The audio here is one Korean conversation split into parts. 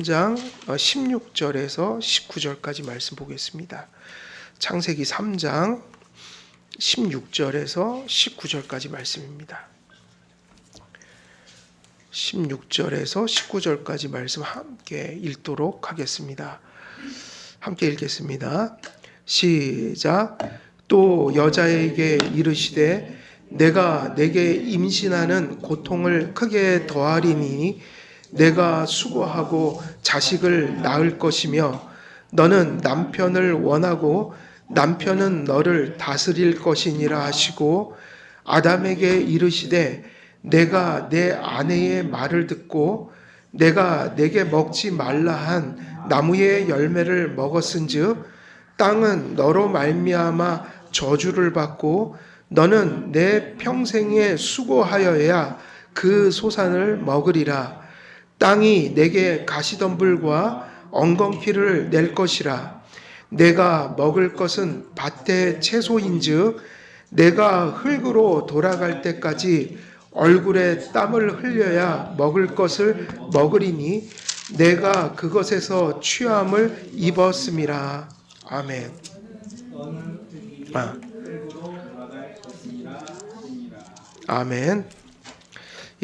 3장 16절에서 19절까지 말씀 보겠습니다. 창세기 3장 16절에서 19절까지 말씀입니다. 16절에서 19절까지 말씀 함께 읽도록 하겠습니다. 함께 읽겠습니다. 시작. 또 여자에게 이르시되 내가 내게 임신하는 고통을 크게 더하리니 내가 수고하고 자식을 낳을 것이며 너는 남편을 원하고 남편은 너를 다스릴 것이니라 하시고 아담에게 이르시되 내가 내 아내의 말을 듣고 내가 내게 먹지 말라 한 나무의 열매를 먹었은즉 땅은 너로 말미암아 저주를 받고 너는 내 평생에 수고하여야 그 소산을 먹으리라. 땅이 내게 가시덤불과 엉겅퀴를 낼 것이라. 내가 먹을 것은 밭의 채소인즉 내가 흙으로 돌아갈 때까지 얼굴에 땀을 흘려야 먹을 것을 먹으리니 내가 그것에서 취함을 입었음이라. 아멘. 아멘.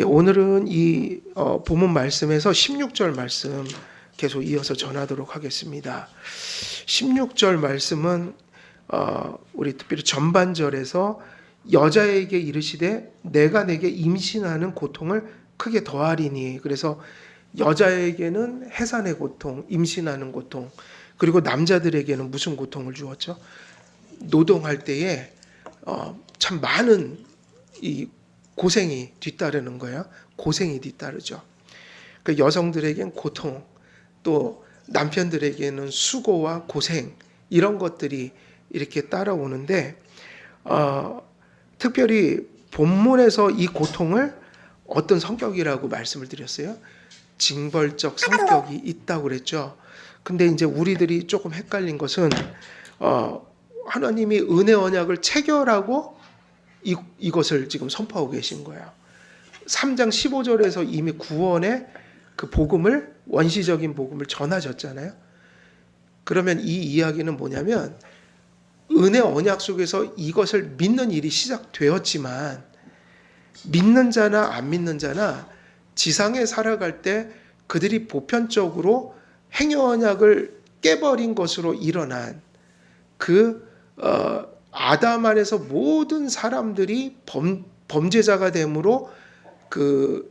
오늘은 이 본문 말씀에서 16절 말씀 계속 이어서 전하도록 하겠습니다. 16절 말씀은 우리 특별히 전반절에서 여자에게 이르시되 내가 내게 임신하는 고통을 크게 더하리니, 그래서 여자에게는 해산의 고통, 임신하는 고통, 그리고 남자들에게는 무슨 고통을 주었죠? 노동할 때에 참 많은 이 고생이 뒤따르는 거예요. 고생이 뒤따르죠. 그 여성들에겐 고통, 또 남편들에게는 수고와 고생, 이런 것들이 이렇게 따라오는데 특별히 본문에서 이 고통을 어떤 성격이라고 말씀을 드렸어요? 징벌적 성격이 있다고 그랬죠. 근데 이제 우리들이 조금 헷갈린 것은 하나님이 은혜 언약을 체결하고 이것을 지금 선포하고 계신 거예요. 3장 15절에서 이미 구원의 그 복음을, 원시적인 복음을 전하셨잖아요. 그러면 이 이야기는 뭐냐면 은혜 언약 속에서 이것을 믿는 일이 시작되었지만 믿는 자나 안 믿는 자나 지상에 살아갈 때 그들이 보편적으로 행위 언약을 깨버린 것으로 일어난 그 아담 안에서 모든 사람들이 범죄자가 됨으로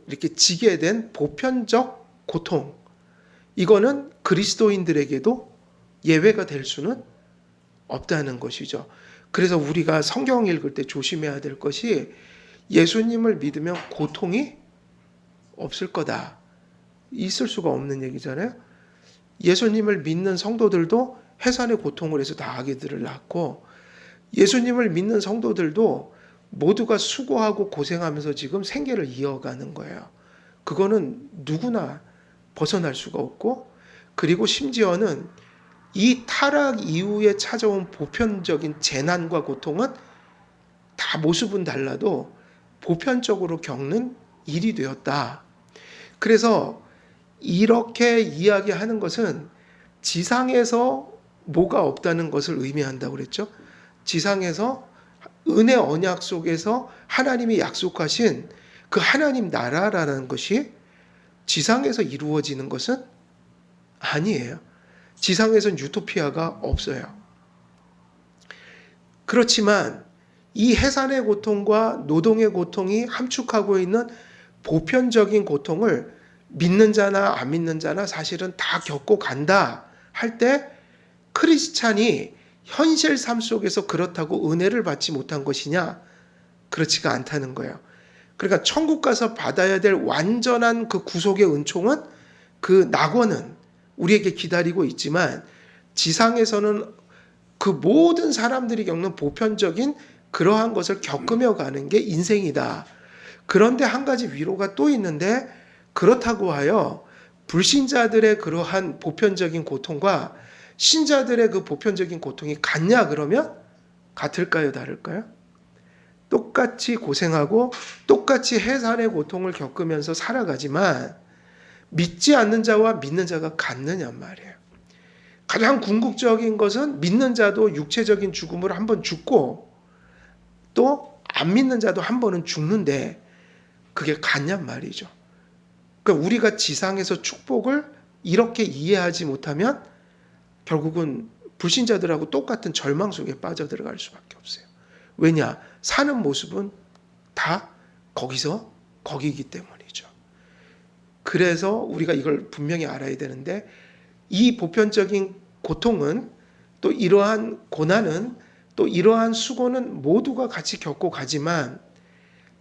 이렇게 지게 된 보편적 고통, 이거는 그리스도인들에게도 예외가 될 수는 없다는 것이죠. 그래서 우리가 성경 읽을 때 조심해야 될 것이 예수님을 믿으면 고통이 없을 거다, 있을 수가 없는 얘기잖아요. 예수님을 믿는 성도들도 해산의 고통을 해서 다 아기들을 낳고, 예수님을 믿는 성도들도 모두가 수고하고 고생하면서 지금 생계를 이어가는 거예요. 그거는 누구나 벗어날 수가 없고, 그리고 심지어는 이 타락 이후에 찾아온 보편적인 재난과 고통은 다 모습은 달라도 보편적으로 겪는 일이 되었다. 그래서 이렇게 이야기하는 것은 지상에서 뭐가 없다는 것을 의미한다고 그랬죠. 지상에서 은혜 언약 속에서 하나님이 약속하신 그 하나님 나라라는 것이 지상에서 이루어지는 것은 아니에요. 지상에서는 유토피아가 없어요. 그렇지만 이 해산의 고통과 노동의 고통이 함축하고 있는 보편적인 고통을 믿는 자나 안 믿는 자나 사실은 다 겪고 간다 할 때 크리스찬이 현실 삶 속에서 그렇다고 은혜를 받지 못한 것이냐? 그렇지가 않다는 거예요. 그러니까 천국 가서 받아야 될 완전한 그 구속의 은총은, 그 낙원은 우리에게 기다리고 있지만 지상에서는 그 모든 사람들이 겪는 보편적인 그러한 것을 겪으며 가는 게 인생이다. 그런데 한 가지 위로가 또 있는데, 그렇다고 하여 불신자들의 그러한 보편적인 고통과 신자들의 그 보편적인 고통이 같냐 그러면 같을까요, 다를까요? 똑같이 고생하고 똑같이 해산의 고통을 겪으면서 살아가지만 믿지 않는 자와 믿는 자가 같느냐 말이에요. 가장 궁극적인 것은 믿는 자도 육체적인 죽음을 한 번 죽고 또 안 믿는 자도 한 번은 죽는데 그게 같냔 말이죠. 그러니까 우리가 지상에서 축복을 이렇게 이해하지 못하면 결국은 불신자들하고 똑같은 절망 속에 빠져들어갈 수밖에 없어요. 왜냐? 사는 모습은 다 거기기 때문이죠. 그래서 우리가 이걸 분명히 알아야 되는데 이 보편적인 고통은 또 이러한 고난은 또 이러한 수고는 모두가 같이 겪고 가지만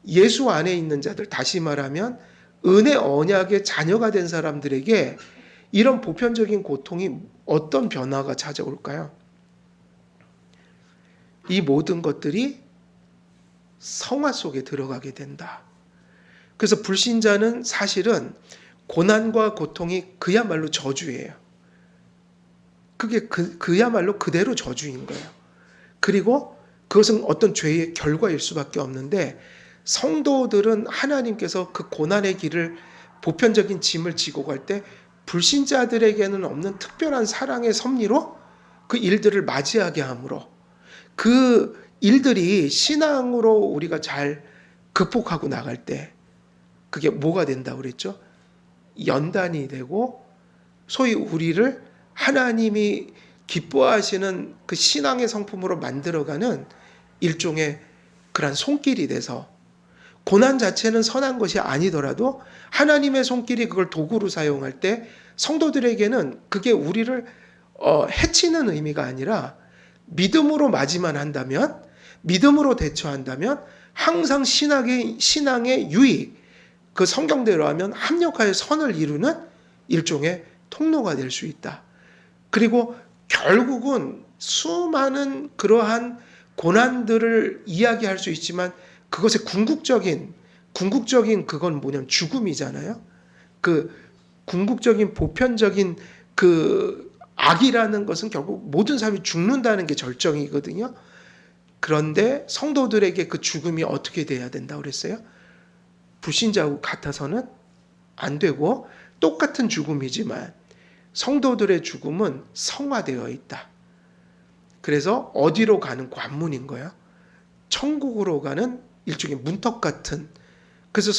예수 안에 있는 자들, 다시 말하면 은혜 언약의 자녀가 된 사람들에게 이런 보편적인 고통이 어떤 변화가 찾아올까요? 이 모든 것들이 성화 속에 들어가게 된다. 그래서 불신자는 사실은 고난과 고통이 그야말로 저주예요. 그게 그야말로 그대로 저주인 거예요. 그리고 그것은 어떤 죄의 결과일 수밖에 없는데 성도들은 하나님께서 그 고난의 길을 보편적인 짐을 지고 갈 때 불신자들에게는 없는 특별한 사랑의 섭리로 그 일들을 맞이하게 함으로 그 일들이 신앙으로 우리가 잘 극복하고 나갈 때 그게 뭐가 된다고 그랬죠? 연단이 되고 소위 우리를 하나님이 기뻐하시는 그 신앙의 성품으로 만들어가는 일종의 그런 손길이 돼서 고난 자체는 선한 것이 아니더라도 하나님의 손길이 그걸 도구로 사용할 때 성도들에게는 그게 우리를 해치는 의미가 아니라 믿음으로 맞이만 한다면, 믿음으로 대처한다면 항상 신앙의 유의, 그 성경대로 하면 합력하여 선을 이루는 일종의 통로가 될 수 있다. 그리고 결국은 수많은 그러한 고난들을 이야기할 수 있지만 그것의 궁극적인 그건 뭐냐면 죽음이잖아요. 그 궁극적인 보편적인 그 악이라는 것은 결국 모든 사람이 죽는다는 게 절정이거든요. 그런데 성도들에게 그 죽음이 어떻게 돼야 된다고 그랬어요? 불신자하고 같아서는 안 되고 똑같은 죽음이지만 성도들의 죽음은 성화되어 있다. 그래서 어디로 가는 관문인 거야? 천국으로 가는 일종의 문턱 같은. 그래서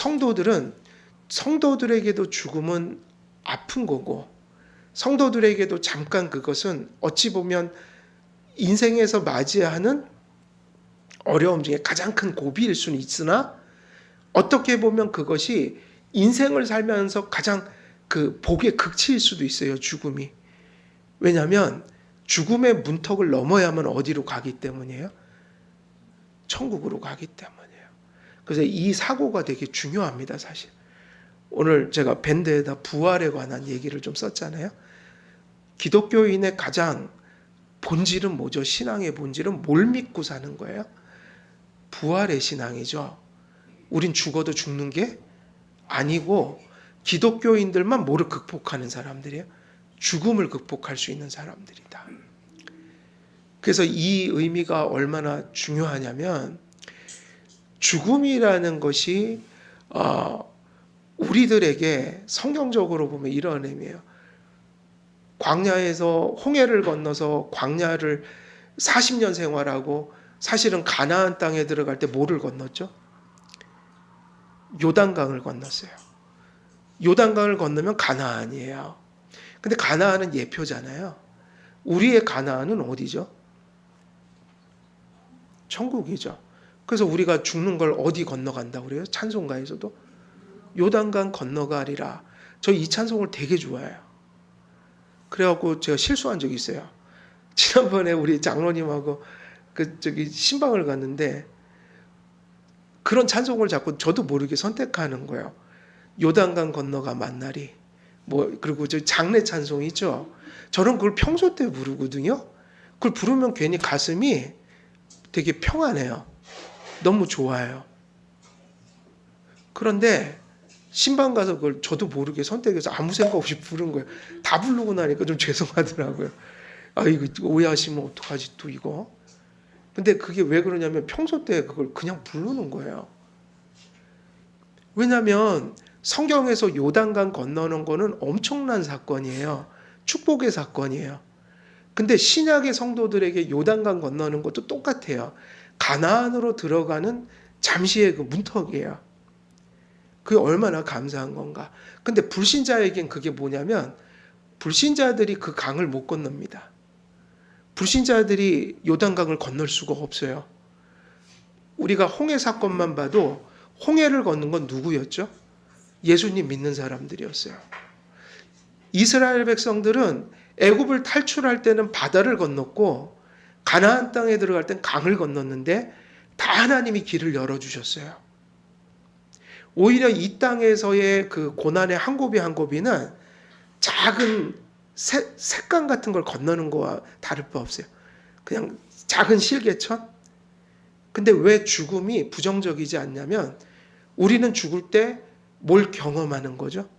성도들에게도 죽음은 아픈 거고 성도들에게도 잠깐 그것은 어찌 보면 인생에서 맞이하는 어려움 중에 가장 큰 고비일 수는 있으나 어떻게 보면 그것이 인생을 살면서 가장 그 복의 극치일 수도 있어요. 죽음이. 왜냐하면 죽음의 문턱을 넘어야만 어디로 가기 때문이에요? 천국으로 가기 때문이에요. 그래서 이 사고가 되게 중요합니다. 사실 오늘 제가 밴드에다 부활에 관한 얘기를 좀 썼잖아요. 기독교인의 가장 본질은 뭐죠? 신앙의 본질은 뭘 믿고 사는 거예요? 부활의 신앙이죠. 우린 죽어도 죽는 게 아니고 기독교인들만 뭐를 극복하는 사람들이에요? 죽음을 극복할 수 있는 사람들이다. 그래서 이 의미가 얼마나 중요하냐면 죽음이라는 것이 우리들에게 성경적으로 보면 이런 의미예요. 광야에서 홍해를 건너서 광야를 40년 생활하고 사실은 가나안 땅에 들어갈 때 뭐를 건넜죠? 요단강을 건넜어요. 요단강을 건너면 가나안이에요. 근데 가나안은 예표잖아요. 우리의 가나안은 어디죠? 천국이죠. 그래서 우리가 죽는 걸 어디 건너간다고 그래요? 찬송가에서도 요단강 건너가리라. 저 이 찬송을 되게 좋아해요. 그래갖고 제가 실수한 적이 있어요. 지난번에 우리 장로님하고 신방을 갔는데 그런 찬송을 자꾸 저도 모르게 선택하는 거예요. 요단강 건너가 만나리. 그리고 저 장례 찬송 있죠. 저는 그걸 평소 때 부르거든요. 그걸 부르면 괜히 가슴이 되게 평안해요. 너무 좋아요. 그런데 신방 가서 그걸 저도 모르게 선택해서 아무 생각 없이 부른 거예요. 다 부르고 나니까 좀 죄송하더라고요. 이거 오해하시면 어떡하지 또 이거. 근데 그게 왜 그러냐면 평소 때 그걸 그냥 부르는 거예요. 왜냐하면 성경에서 요단강 건너는 거는 엄청난 사건이에요. 축복의 사건이에요. 근데 신약의 성도들에게 요단강 건너는 것도 똑같아요. 가나안으로 들어가는 잠시의 그 문턱이에요. 그게 얼마나 감사한 건가. 근데 불신자에겐 그게 뭐냐면 불신자들이 그 강을 못 건넙니다. 불신자들이 요단강을 건널 수가 없어요. 우리가 홍해 사건만 봐도 홍해를 걷는 건 누구였죠? 예수님 믿는 사람들이었어요. 이스라엘 백성들은 애굽을 탈출할 때는 바다를 건넜고 가나안 땅에 들어갈 땐 강을 건넜는데 다 하나님이 길을 열어주셨어요. 오히려 이 땅에서의 그 고난의 한 고비 한 고비는 작은 색강 같은 걸 건너는 거와 다를 바 없어요. 그냥 작은 실개천? 근데 왜 죽음이 부정적이지 않냐면 우리는 죽을 때 뭘 경험하는 거죠?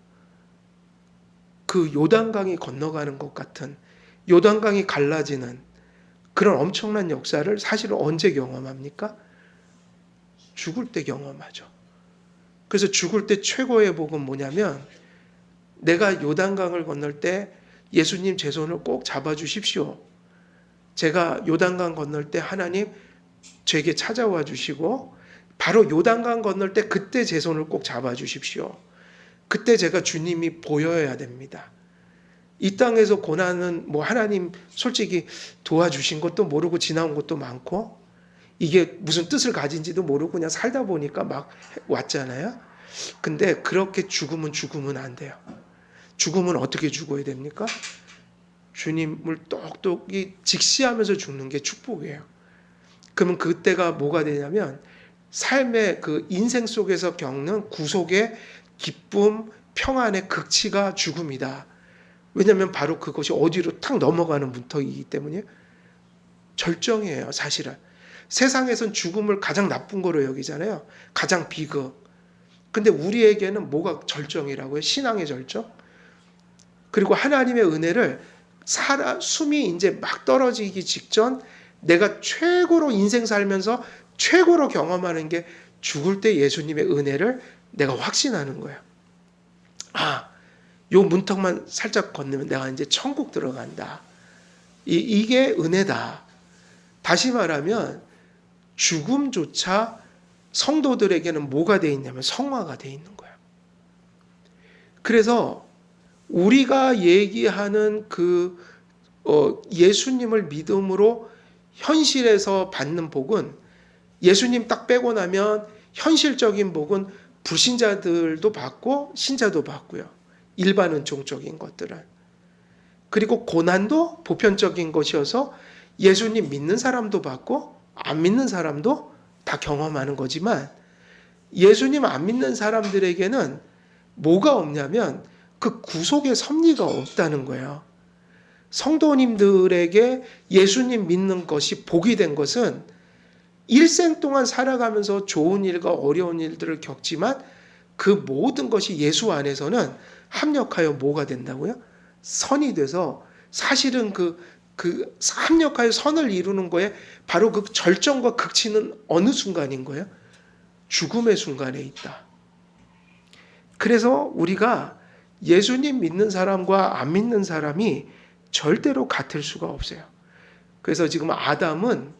그 요단강이 건너가는 것 같은, 요단강이 갈라지는 그런 엄청난 역사를 사실은 언제 경험합니까? 죽을 때 경험하죠. 그래서 죽을 때 최고의 복은 뭐냐면 내가 요단강을 건널 때 예수님 제 손을 꼭 잡아주십시오. 제가 요단강 건널 때 하나님 제게 찾아와 주시고 바로 요단강 건널 때 그때 제 손을 꼭 잡아주십시오. 그때 제가 주님이 보여야 됩니다. 이 땅에서 고난은 뭐 하나님 솔직히 도와주신 것도 모르고 지나온 것도 많고 이게 무슨 뜻을 가진지도 모르고 그냥 살다 보니까 막 왔잖아요. 근데 그렇게 죽으면 안 돼요. 죽으면 어떻게 죽어야 됩니까? 주님을 똑똑히 직시하면서 죽는 게 축복이에요. 그러면 그때가 뭐가 되냐면 삶의 그 인생 속에서 겪는 구속의 기쁨, 평안의 극치가 죽음이다. 왜냐하면 바로 그것이 어디로 탁 넘어가는 문턱이기 때문에 절정이에요, 사실은. 세상에선 죽음을 가장 나쁜 거로 여기잖아요. 가장 비극. 근데 우리에게는 뭐가 절정이라고요? 신앙의 절정? 그리고 하나님의 은혜를 숨이 이제 막 떨어지기 직전 내가 최고로 인생 살면서 최고로 경험하는 게 죽을 때 예수님의 은혜를 내가 확신하는 거예요. 아, 요 문턱만 살짝 건너면 내가 이제 천국 들어간다. 이게 은혜다. 다시 말하면 죽음조차 성도들에게는 뭐가 돼 있냐면 성화가 돼 있는 거예요. 그래서 우리가 얘기하는 그 예수님을 믿음으로 현실에서 받는 복은 예수님 딱 빼고 나면 현실적인 복은 불신자들도 받고 신자도 받고요. 일반 은총적인 것들은. 그리고 고난도 보편적인 것이어서 예수님 믿는 사람도 받고 안 믿는 사람도 다 경험하는 거지만 예수님 안 믿는 사람들에게는 뭐가 없냐면 그 구속의 섭리가 없다는 거예요. 성도님들에게 예수님 믿는 것이 복이 된 것은 일생 동안 살아가면서 좋은 일과 어려운 일들을 겪지만 그 모든 것이 예수 안에서는 합력하여 뭐가 된다고요? 선이 돼서 사실은 그 합력하여 선을 이루는 거에 바로 그 절정과 극치는 어느 순간인 거예요? 죽음의 순간에 있다. 그래서 우리가 예수님 믿는 사람과 안 믿는 사람이 절대로 같을 수가 없어요. 그래서 지금 아담은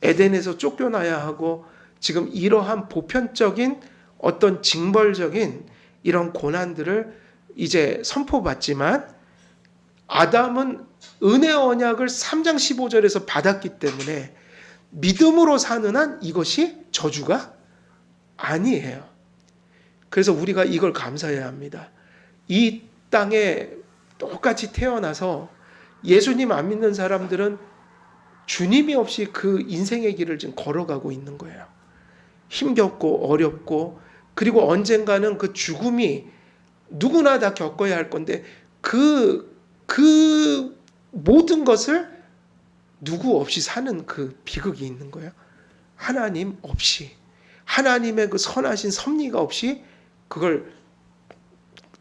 에덴에서 쫓겨나야 하고 지금 이러한 보편적인 어떤 징벌적인 이런 고난들을 이제 선포받지만 아담은 은혜 언약을 3장 15절에서 받았기 때문에 믿음으로 사는 한 이것이 저주가 아니에요. 그래서 우리가 이걸 감사해야 합니다. 이 땅에 똑같이 태어나서 예수님 안 믿는 사람들은 주님이 없이 그 인생의 길을 지금 걸어가고 있는 거예요. 힘겹고 어렵고 그리고 언젠가는 그 죽음이 누구나 다 겪어야 할 건데 그 모든 것을 누구 없이 사는 그 비극이 있는 거예요. 하나님 없이 하나님의 그 선하신 섭리가 없이 그걸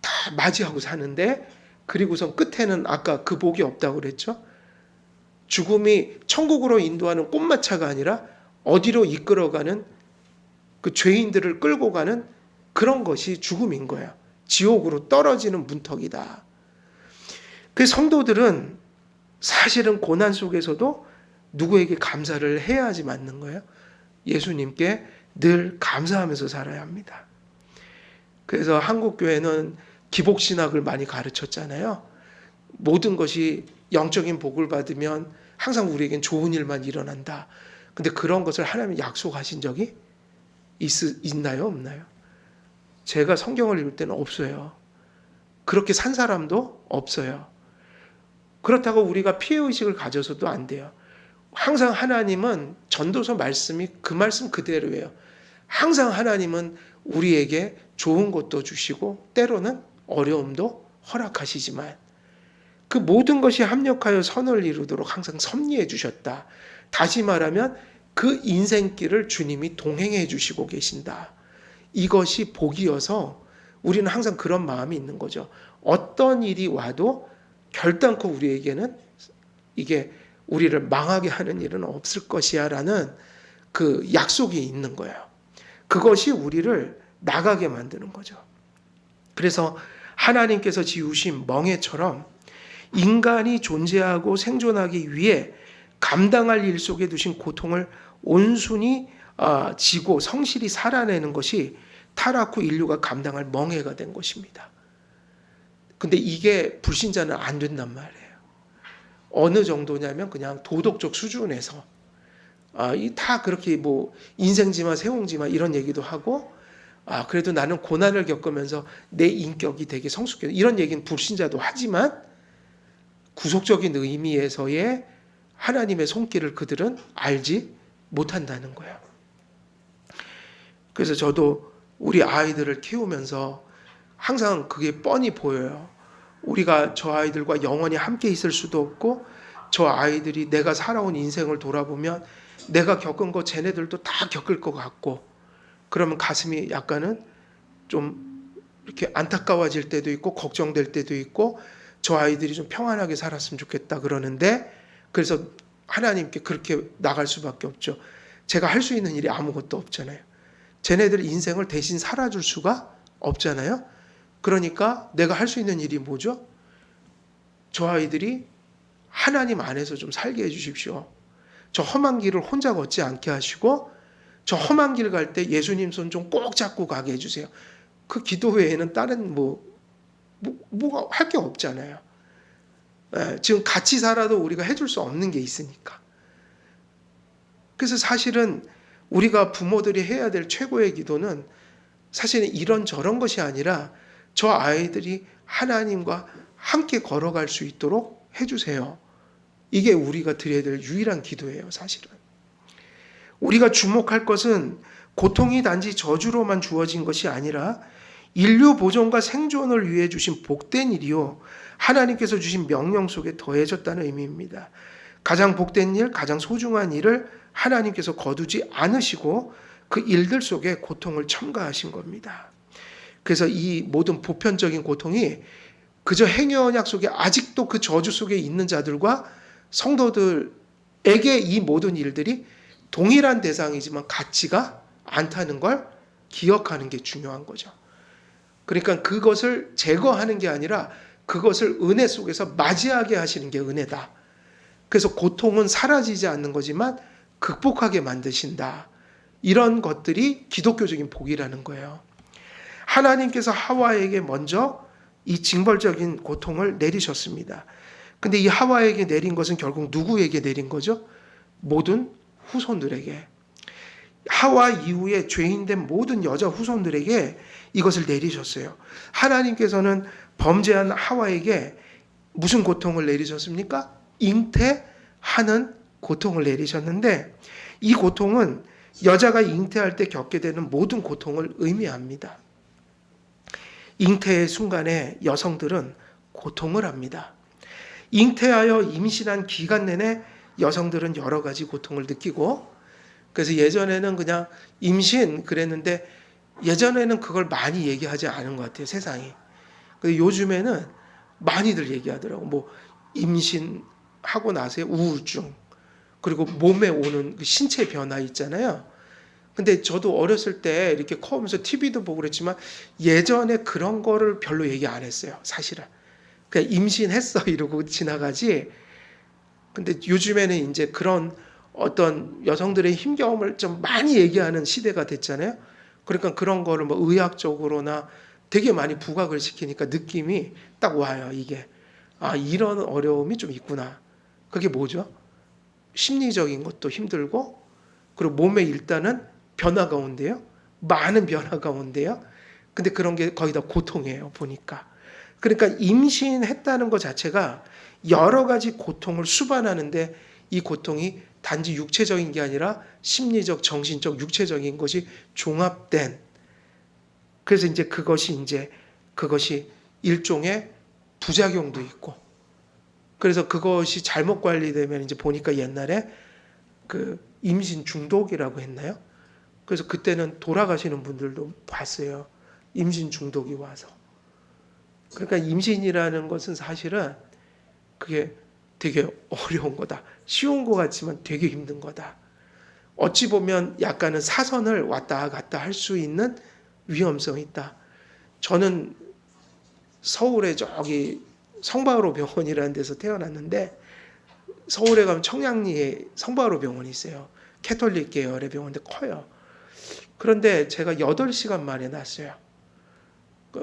다 맞이하고 사는데 그리고선 끝에는 아까 그 복이 없다고 그랬죠. 죽음이 천국으로 인도하는 꽃마차가 아니라 어디로 이끌어가는 그 죄인들을 끌고 가는 그런 것이 죽음인 거예요. 지옥으로 떨어지는 문턱이다. 그 성도들은 사실은 고난 속에서도 누구에게 감사를 해야지 맞는 거예요? 예수님께 늘 감사하면서 살아야 합니다. 그래서 한국교회는 기복신학을 많이 가르쳤잖아요. 모든 것이 영적인 복을 받으면 항상 우리에겐 좋은 일만 일어난다. 근데 그런 것을 하나님이 약속하신 적이 있나요? 없나요? 제가 성경을 읽을 때는 없어요. 그렇게 산 사람도 없어요. 그렇다고 우리가 피해의식을 가져서도 안 돼요. 항상 하나님은 전도서 말씀이 그 말씀 그대로예요. 항상 하나님은 우리에게 좋은 것도 주시고 때로는 어려움도 허락하시지만 그 모든 것이 합력하여 선을 이루도록 항상 섭리해 주셨다. 다시 말하면 그 인생길을 주님이 동행해 주시고 계신다. 이것이 복이어서 우리는 항상 그런 마음이 있는 거죠. 어떤 일이 와도 결단코 우리에게는 이게 우리를 망하게 하는 일은 없을 것이야 라는 그 약속이 있는 거예요. 그것이 우리를 나가게 만드는 거죠. 그래서 하나님께서 지으신 멍에처럼 인간이 존재하고 생존하기 위해 감당할 일 속에 두신 고통을 온순히 지고 성실히 살아내는 것이 타락 후 인류가 감당할 멍에가 된 것입니다. 근데 이게 불신자는 안 된단 말이에요. 어느 정도냐면 그냥 도덕적 수준에서 다 그렇게 뭐 인생지마 세옹지마 이런 얘기도 하고 그래도 나는 고난을 겪으면서 내 인격이 되게 성숙해 이런 얘기는 불신자도 하지만 구속적인 의미에서의 하나님의 손길을 그들은 알지 못한다는 거예요. 그래서 저도 우리 아이들을 키우면서 항상 그게 뻔히 보여요. 우리가 저 아이들과 영원히 함께 있을 수도 없고 저 아이들이 내가 살아온 인생을 돌아보면 내가 겪은 거 쟤네들도 다 겪을 것 같고 그러면 가슴이 약간은 좀 이렇게 안타까워질 때도 있고 걱정될 때도 있고 저 아이들이 좀 평안하게 살았으면 좋겠다 그러는데 그래서 하나님께 그렇게 나갈 수밖에 없죠. 제가 할 수 있는 일이 아무것도 없잖아요. 쟤네들 인생을 대신 살아줄 수가 없잖아요. 그러니까 내가 할 수 있는 일이 뭐죠? 저 아이들이 하나님 안에서 좀 살게 해주십시오. 저 험한 길을 혼자 걷지 않게 하시고 저 험한 길 갈 때 예수님 손 좀 꼭 잡고 가게 해주세요. 그 기도 외에는 다른 뭐가 할 게 없잖아요. 지금 같이 살아도 우리가 해줄 수 없는 게 있으니까. 그래서 사실은 우리가 부모들이 해야 될 최고의 기도는 사실은 이런 저런 것이 아니라 저 아이들이 하나님과 함께 걸어갈 수 있도록 해주세요. 이게 우리가 드려야 될 유일한 기도예요, 사실은. 우리가 주목할 것은 고통이 단지 저주로만 주어진 것이 아니라 인류 보존과 생존을 위해 주신 복된 일이요. 하나님께서 주신 명령 속에 더해졌다는 의미입니다. 가장 복된 일, 가장 소중한 일을 하나님께서 거두지 않으시고 그 일들 속에 고통을 첨가하신 겁니다. 그래서 이 모든 보편적인 고통이 그저 행위 언약 속에 아직도 그 저주 속에 있는 자들과 성도들에게 이 모든 일들이 동일한 대상이지만 같지가 않다는 걸 기억하는 게 중요한 거죠. 그러니까 그것을 제거하는 게 아니라 그것을 은혜 속에서 맞이하게 하시는 게 은혜다. 그래서 고통은 사라지지 않는 거지만 극복하게 만드신다. 이런 것들이 기독교적인 복이라는 거예요. 하나님께서 하와에게 먼저 이 징벌적인 고통을 내리셨습니다. 근데 이 하와에게 내린 것은 결국 누구에게 내린 거죠? 모든 후손들에게. 하와 이후에 죄인된 모든 여자 후손들에게 이것을 내리셨어요. 하나님께서는 범죄한 하와에게 무슨 고통을 내리셨습니까? 잉태하는 고통을 내리셨는데 이 고통은 여자가 잉태할 때 겪게 되는 모든 고통을 의미합니다. 잉태의 순간에 여성들은 고통을 합니다. 잉태하여 임신한 기간 내내 여성들은 여러 가지 고통을 느끼고 그래서 예전에는 그냥 임신 그랬는데 예전에는 그걸 많이 얘기하지 않은 것 같아요, 세상이. 요즘에는 많이들 얘기하더라고. 뭐 임신하고 나서의 우울증 그리고 몸에 오는 그 신체 변화 있잖아요. 근데 저도 어렸을 때 이렇게 커오면서 TV도 보고 그랬지만 예전에 그런 거를 별로 얘기 안 했어요. 사실은. 그냥 임신했어 이러고 지나가지. 근데 요즘에는 이제 그런 어떤 여성들의 힘겨움을 좀 많이 얘기하는 시대가 됐잖아요. 그러니까 그런 거를 뭐 의학적으로나 되게 많이 부각을 시키니까 느낌이 딱 와요. 이게 아 이런 어려움이 좀 있구나. 그게 뭐죠? 심리적인 것도 힘들고 그리고 몸에 일단은 변화가 온대요. 많은 변화가 온대요. 근데 그런 게 거의 다 고통이에요. 보니까. 그러니까 임신했다는 것 자체가 여러 가지 고통을 수반하는데 이 고통이 단지 육체적인 게 아니라 심리적, 정신적, 육체적인 것이 종합된 그래서 그것이 일종의 부작용도 있고 그래서 그것이 잘못 관리되면 이제 보니까 옛날에 그 임신 중독이라고 했나요? 그래서 그때는 돌아가시는 분들도 봤어요. 임신 중독이 와서. 그러니까 임신이라는 것은 사실은 그게 되게 어려운 거다. 쉬운 것 같지만 되게 힘든 거다. 어찌 보면 약간은 사선을 왔다 갔다 할 수 있는 위험성이 있다. 저는 서울에 저기 성바로 병원이라는 데서 태어났는데 서울에 가면 청량리에 성바로 병원이 있어요. 캐톨릭 계열의 병원인데 커요. 그런데 제가 8시간 만에 났어요.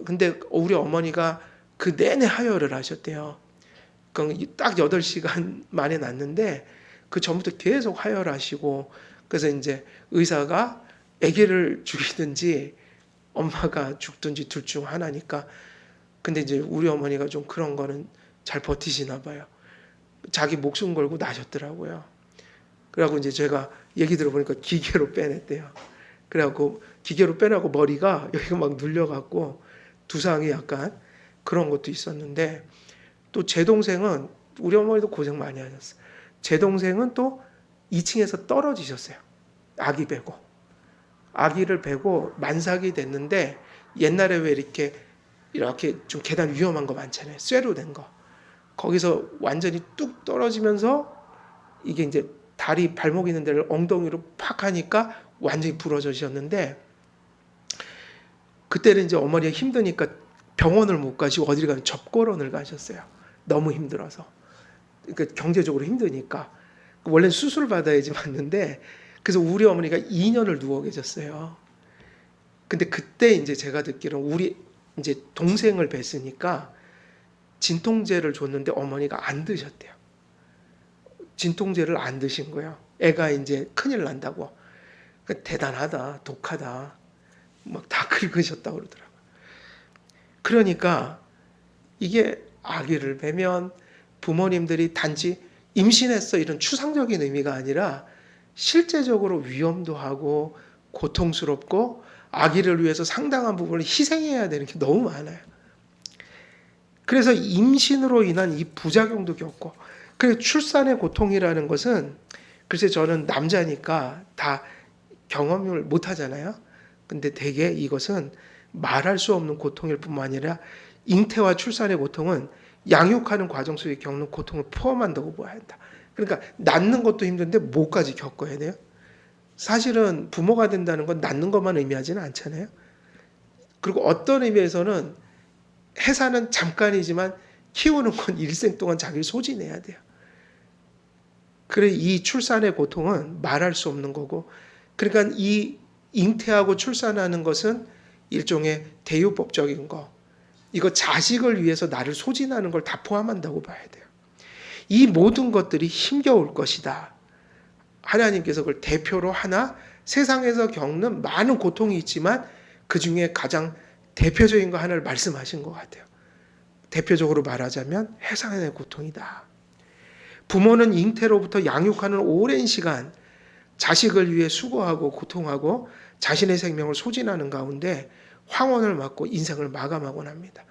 근데 우리 어머니가 그 내내 하혈을 하셨대요. 딱 8시간 만에 났는데 그 전부터 계속 하혈하시고 그래서 이제 의사가 아기를 죽이든지 엄마가 죽든지 둘 중 하나니까 근데 이제 우리 어머니가 좀 그런 거는 잘 버티시나 봐요. 자기 목숨 걸고 나셨더라고요. 그래갖고 이제 제가 얘기 들어보니까 기계로 빼냈대요. 그래갖고 기계로 빼내고 머리가 여기가 막 눌려갖고 두상이 약간 그런 것도 있었는데 또 제 동생은 우리 어머니도 고생 많이 하셨어요. 제 동생은 또 2층에서 떨어지셨어요. 아기 베고. 아기를 베고 만삭이 됐는데 옛날에 왜 이렇게 좀 계단 위험한 거 많잖아요. 쇠로 된 거. 거기서 완전히 뚝 떨어지면서 이게 이제 다리 발목 있는 데를 엉덩이로 팍 하니까 완전히 부러져셨는데 그때는 이제 어머니가 힘드니까 병원을 못 가시고 어디를 가면 접골원을 가셨어요. 너무 힘들어서. 그러니까 경제적으로 힘드니까. 원래는 수술을 받아야지 맞는데 그래서 우리 어머니가 2년을 누워 계셨어요. 근데 그때 이제 제가 듣기로는 우리 이제 동생을 뵀으니까 진통제를 줬는데 어머니가 안 드셨대요. 진통제를 안 드신 거예요. 애가 이제 큰일 난다고. 그러니까 대단하다, 독하다. 막 다 긁으셨다고 그러더라고요. 그러니까 이게 아기를 베면 부모님들이 단지 임신했어 이런 추상적인 의미가 아니라 실제적으로 위험도 하고 고통스럽고 아기를 위해서 상당한 부분을 희생해야 되는 게 너무 많아요. 그래서 임신으로 인한 이 부작용도 겪고 그래서 출산의 고통이라는 것은 글쎄 저는 남자니까 다 경험을 못 하잖아요. 근데 대개 이것은 말할 수 없는 고통일 뿐만 아니라 잉태와 출산의 고통은 양육하는 과정 속에 겪는 고통을 포함한다고 봐야 한다. 그러니까 낳는 것도 힘든데 뭐까지 겪어야 돼요? 사실은 부모가 된다는 건 낳는 것만 의미하지는 않잖아요. 그리고 어떤 의미에서는 해사는 잠깐이지만 키우는 건 일생 동안 자기를 소진해야 돼요. 그래 이 출산의 고통은 말할 수 없는 거고 그러니까 이 잉태하고 출산하는 것은 일종의 대유법적인 거 이거 자식을 위해서 나를 소진하는 걸 다 포함한다고 봐야 돼요. 이 모든 것들이 힘겨울 것이다. 하나님께서 그걸 대표로 하나 세상에서 겪는 많은 고통이 있지만 그 중에 가장 대표적인 거 하나를 말씀하신 것 같아요. 대표적으로 말하자면 해산의 고통이다. 부모는 잉태로부터 양육하는 오랜 시간 자식을 위해 수고하고 고통하고 자신의 생명을 소진하는 가운데 황혼을 맞고 인생을 마감하곤 합니다.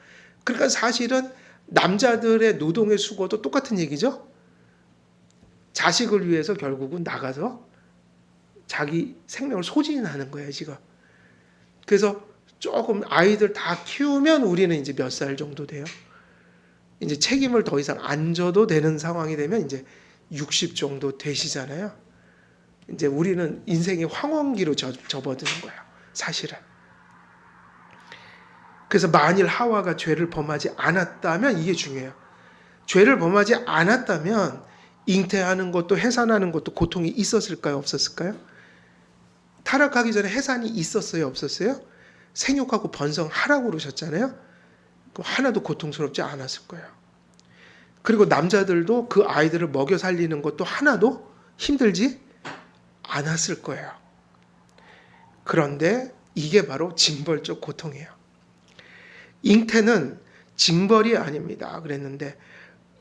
그러니까 사실은 남자들의 노동의 수고도 똑같은 얘기죠. 자식을 위해서 결국은 나가서 자기 생명을 소진하는 거예요, 지금. 그래서 조금 아이들 다 키우면 우리는 이제 몇 살 정도 돼요? 이제 책임을 더 이상 안 져도 되는 상황이 되면 이제 60 정도 되시잖아요. 이제 우리는 인생의 황혼기로 접어드는 거예요. 사실은. 그래서 만일 하와가 죄를 범하지 않았다면 이게 중요해요. 죄를 범하지 않았다면 잉태하는 것도 해산하는 것도 고통이 있었을까요? 없었을까요? 타락하기 전에 해산이 있었어요? 없었어요? 생육하고 번성하라고 그러셨잖아요. 하나도 고통스럽지 않았을 거예요. 그리고 남자들도 그 아이들을 먹여 살리는 것도 하나도 힘들지 않았을 거예요. 그런데 이게 바로 징벌적 고통이에요. 잉태는 징벌이 아닙니다. 그랬는데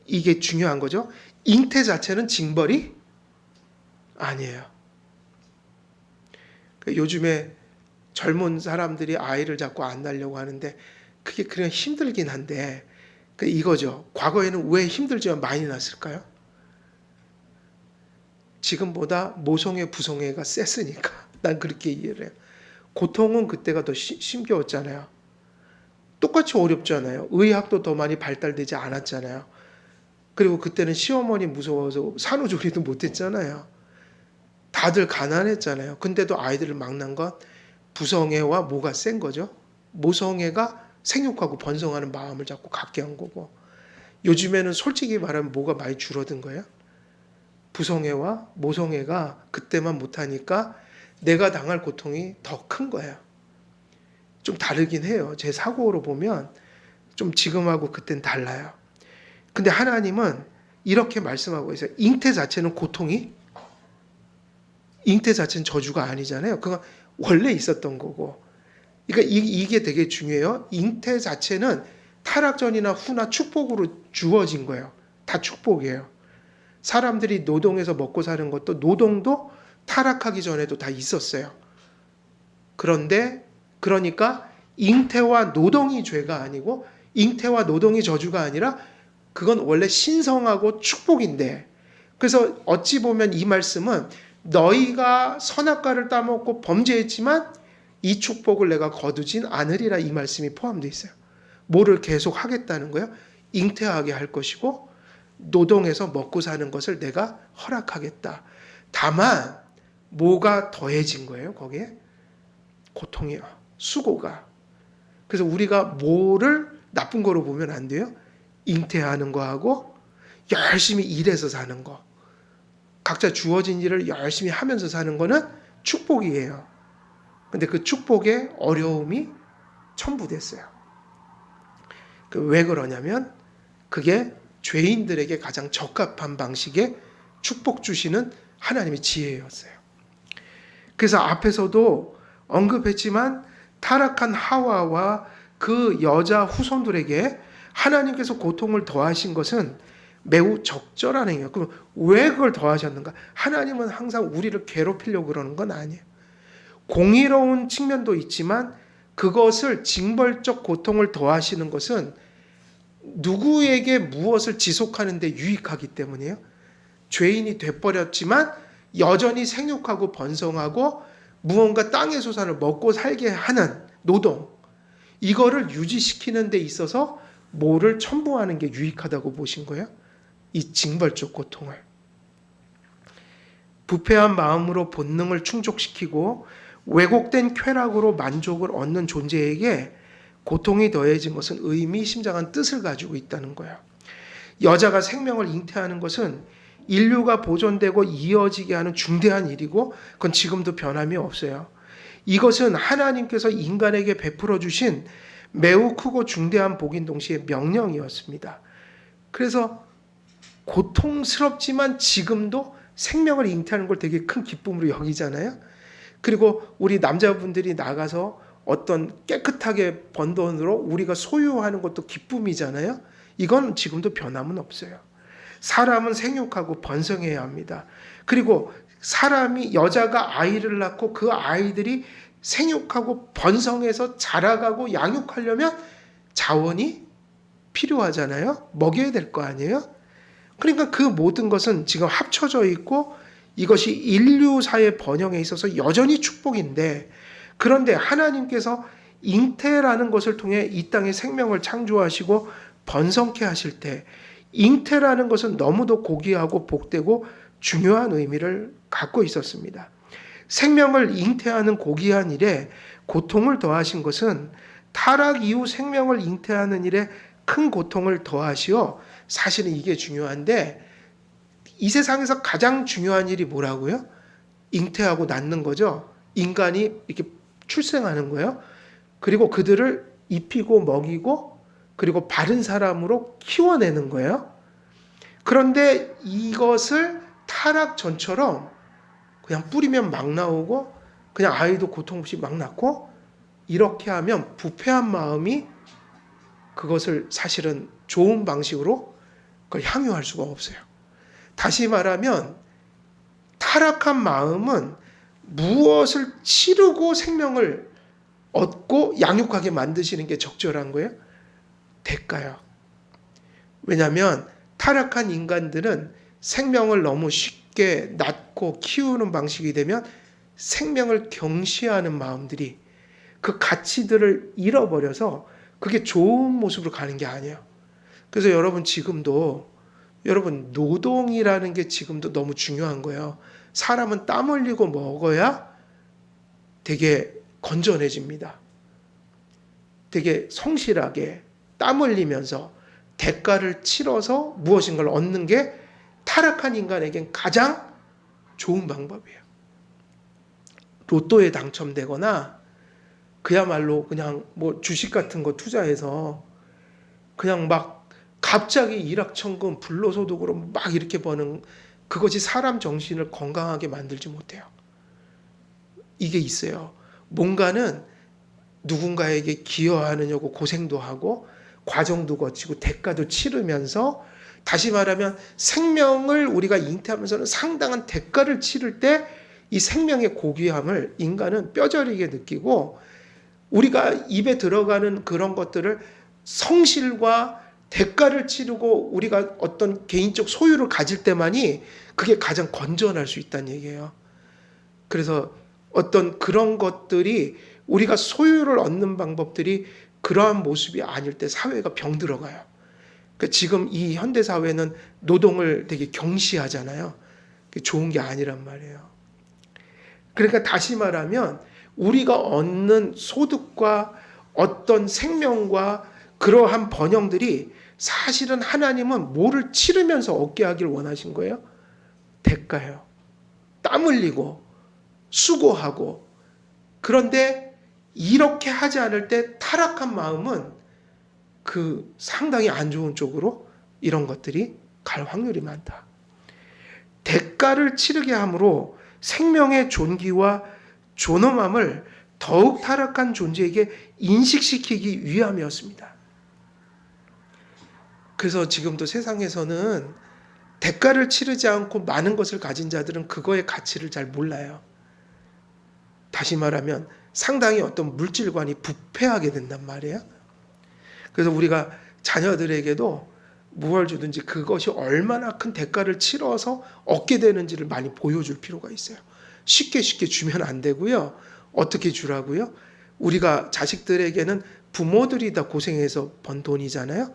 이게 중요한 거죠. 잉태 자체는 징벌이 아니에요. 요즘에 젊은 사람들이 아이를 자꾸 안 낳으려고 하는데 그게 그냥 힘들긴 한데 이거죠. 과거에는 왜 힘들지만 많이 났을까요? 지금보다 모성애 부성애가 셌으니까 난 그렇게 이해를 해요. 고통은 그때가 더 힘겨웠잖아요. 똑같이 어렵잖아요. 의학도 더 많이 발달되지 않았잖아요. 그리고 그때는 시어머니 무서워서 산후조리도 못했잖아요. 다들 가난했잖아요. 근데도 아이들을 막 낳은 건 부성애와 뭐가 센 거죠? 모성애가 생육하고 번성하는 마음을 자꾸 갖게 한 거고, 요즘에는 솔직히 말하면 뭐가 많이 줄어든 거예요? 부성애와 모성애가 그때만 못하니까 내가 당할 고통이 더 큰 거예요. 좀 다르긴 해요. 제 사고로 보면 좀 지금하고 그땐 달라요. 근데 하나님은 이렇게 말씀하고 있어요. 잉태 자체는 고통이, 잉태 자체는 저주가 아니잖아요. 그건 원래 있었던 거고. 그러니까 이게 되게 중요해요. 잉태 자체는 타락 전이나 후나 축복으로 주어진 거예요. 다 축복이에요. 사람들이 노동해서 먹고 사는 것도, 노동도 타락하기 전에도 다 있었어요. 그러니까 잉태와 노동이 죄가 아니고 잉태와 노동이 저주가 아니라 그건 원래 신성하고 축복인데, 그래서 어찌 보면 이 말씀은 너희가 선악과를 따먹고 범죄했지만 이 축복을 내가 거두진 않으리라, 이 말씀이 포함되어 있어요. 뭐를 계속 하겠다는 거예요? 잉태하게 할 것이고 노동해서 먹고 사는 것을 내가 허락하겠다. 다만 뭐가 더해진 거예요? 거기에 고통이요, 수고가. 그래서 우리가 뭐를 나쁜 거로 보면 안 돼요. 잉태하는 거하고 열심히 일해서 사는 거, 각자 주어진 일을 열심히 하면서 사는 거는 축복이에요. 근데 그 축복에 어려움이 첨부됐어요. 왜 그러냐면 그게 죄인들에게 가장 적합한 방식의 축복 주시는 하나님의 지혜였어요. 그래서 앞에서도 언급했지만 타락한 하와와 그 여자 후손들에게 하나님께서 고통을 더하신 것은 매우 적절한 행위예요. 그럼 왜 그걸 더하셨는가? 하나님은 항상 우리를 괴롭히려고 그러는 건 아니에요. 공의로운 측면도 있지만 그것을 징벌적 고통을 더하시는 것은 누구에게 무엇을 지속하는 데 유익하기 때문이에요. 죄인이 돼버렸지만 여전히 생육하고 번성하고 무언가 땅의 소산을 먹고 살게 하는 노동, 이거를 유지시키는 데 있어서 뭐를 첨부하는 게 유익하다고 보신 거예요? 이 징벌적 고통을. 부패한 마음으로 본능을 충족시키고 왜곡된 쾌락으로 만족을 얻는 존재에게 고통이 더해진 것은 의미심장한 뜻을 가지고 있다는 거예요. 여자가 생명을 잉태하는 것은 인류가 보존되고 이어지게 하는 중대한 일이고 그건 지금도 변함이 없어요. 이것은 하나님께서 인간에게 베풀어 주신 매우 크고 중대한 복인 동시에 명령이었습니다. 그래서 고통스럽지만 지금도 생명을 잉태하는 걸 되게 큰 기쁨으로 여기잖아요. 그리고 우리 남자분들이 나가서 어떤 깨끗하게 번 돈으로 우리가 소유하는 것도 기쁨이잖아요. 이건 지금도 변함은 없어요. 사람은 생육하고 번성해야 합니다. 그리고 사람이, 여자가 아이를 낳고 그 아이들이 생육하고 번성해서 자라가고 양육하려면 자원이 필요하잖아요. 먹여야 될 거 아니에요. 그러니까 그 모든 것은 지금 합쳐져 있고 이것이 인류사의 번영에 있어서 여전히 축복인데, 그런데 하나님께서 잉태라는 것을 통해 이 땅에 생명을 창조하시고 번성케 하실 때 잉태라는 것은 너무도 고귀하고 복되고 중요한 의미를 갖고 있었습니다. 생명을 잉태하는 고귀한 일에 고통을 더하신 것은 타락 이후 생명을 잉태하는 일에 큰 고통을 더하시어, 사실은 이게 중요한데, 이 세상에서 가장 중요한 일이 뭐라고요? 잉태하고 낳는 거죠. 인간이 이렇게 출생하는 거예요. 그리고 그들을 입히고 먹이고 그리고 바른 사람으로 키워내는 거예요. 그런데 이것을 타락 전처럼 그냥 뿌리면 막 나오고 그냥 아이도 고통 없이 막 낳고, 이렇게 하면 부패한 마음이 그것을 사실은 좋은 방식으로 그걸 향유할 수가 없어요. 다시 말하면 타락한 마음은 무엇을 치르고 생명을 얻고 양육하게 만드시는 게 적절한 거예요? 대가요. 왜냐하면 타락한 인간들은 생명을 너무 쉽게 낳고 키우는 방식이 되면 생명을 경시하는 마음들이 그 가치들을 잃어버려서 그게 좋은 모습으로 가는 게 아니에요. 그래서 여러분 지금도 여러분 노동이라는 게 지금도 너무 중요한 거예요. 사람은 땀 흘리고 먹어야 되게 건전해집니다. 되게 성실하게 땀 흘리면서 대가를 치러서 무엇인가를 얻는 게 타락한 인간에겐 가장 좋은 방법이에요. 로또에 당첨되거나 그야말로 그냥 뭐 주식 같은 거 투자해서 그냥 막 갑자기 일확천금 불로소득으로 막 이렇게 버는, 그것이 사람 정신을 건강하게 만들지 못해요. 이게 있어요. 뭔가는 누군가에게 기여하느냐고 고생도 하고 과정도 거치고 대가도 치르면서, 다시 말하면 생명을 우리가 잉태하면서는 상당한 대가를 치를 때 이 생명의 고귀함을 인간은 뼈저리게 느끼고, 우리가 입에 들어가는 그런 것들을 성실과 대가를 치르고 우리가 어떤 개인적 소유를 가질 때만이 그게 가장 건전할 수 있다는 얘기예요. 그래서 어떤 그런 것들이 우리가 소유를 얻는 방법들이 그러한 모습이 아닐 때 사회가 병들어가요. 그러니까 지금 이 현대 사회는 노동을 되게 경시하잖아요. 그게 좋은 게 아니란 말이에요. 그러니까 다시 말하면 우리가 얻는 소득과 어떤 생명과 그러한 번영들이 사실은 하나님은 뭐를 치르면서 얻게 하길 원하신 거예요? 대가요. 땀 흘리고 수고하고. 그런데 이렇게 하지 않을 때 타락한 마음은 그 상당히 안 좋은 쪽으로 이런 것들이 갈 확률이 많다. 대가를 치르게 함으로 생명의 존귀와 존엄함을 더욱 타락한 존재에게 인식시키기 위함이었습니다. 그래서 지금도 세상에서는 대가를 치르지 않고 많은 것을 가진 자들은 그거의 가치를 잘 몰라요. 다시 말하면 상당히 어떤 물질관이 부패하게 된단 말이에요. 그래서 우리가 자녀들에게도 무엇을 주든지 그것이 얼마나 큰 대가를 치러서 얻게 되는지를 많이 보여줄 필요가 있어요. 쉽게 주면 안 되고요. 어떻게 주라고요? 우리가 자식들에게는 부모들이 다 고생해서 번 돈이잖아요.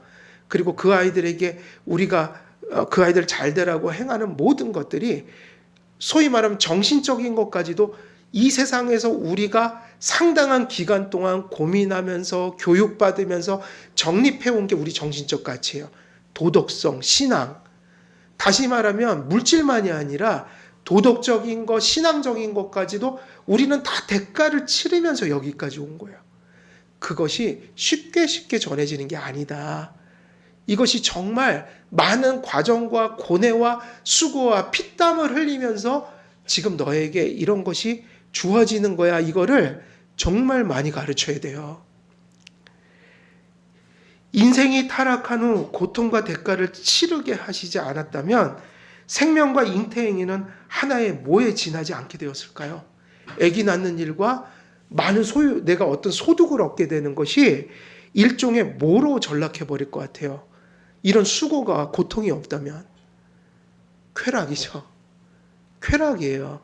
그리고 그 아이들에게 우리가 그 아이들 잘 되라고 행하는 모든 것들이 소위 말하면 정신적인 것까지도 이 세상에서 우리가 상당한 기간 동안 고민하면서 교육받으면서 정립해온 게 우리 정신적 가치예요. 도덕성, 신앙. 다시 말하면 물질만이 아니라 도덕적인 것, 신앙적인 것까지도 우리는 다 대가를 치르면서 여기까지 온 거예요. 그것이 쉽게 전해지는 게 아니다. 이것이 정말 많은 과정과 고뇌와 수고와 피땀을 흘리면서 지금 너에게 이런 것이 주어지는 거야. 이거를 정말 많이 가르쳐야 돼요. 인생이 타락한 후 고통과 대가를 치르게 하시지 않았다면 생명과 잉태 행위는 하나의 뭐에 지나지 않게 되었을까요? 아기 낳는 일과 많은 소유, 내가 어떤 소득을 얻게 되는 것이 일종의 뭐로 전락해 버릴 것 같아요. 이런 수고가 고통이 없다면 쾌락이죠. 쾌락이에요.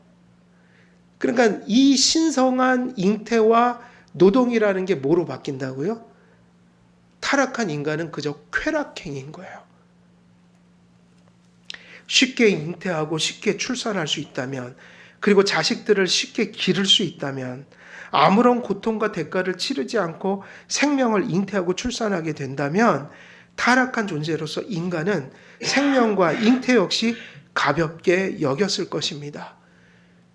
그러니까 이 신성한 잉태와 노동이라는 게 뭐로 바뀐다고요? 타락한 인간은 그저 쾌락행위인 거예요. 쉽게 잉태하고 쉽게 출산할 수 있다면, 그리고 자식들을 쉽게 기를 수 있다면, 아무런 고통과 대가를 치르지 않고 생명을 잉태하고 출산하게 된다면 타락한 존재로서 인간은 생명과 잉태 역시 가볍게 여겼을 것입니다.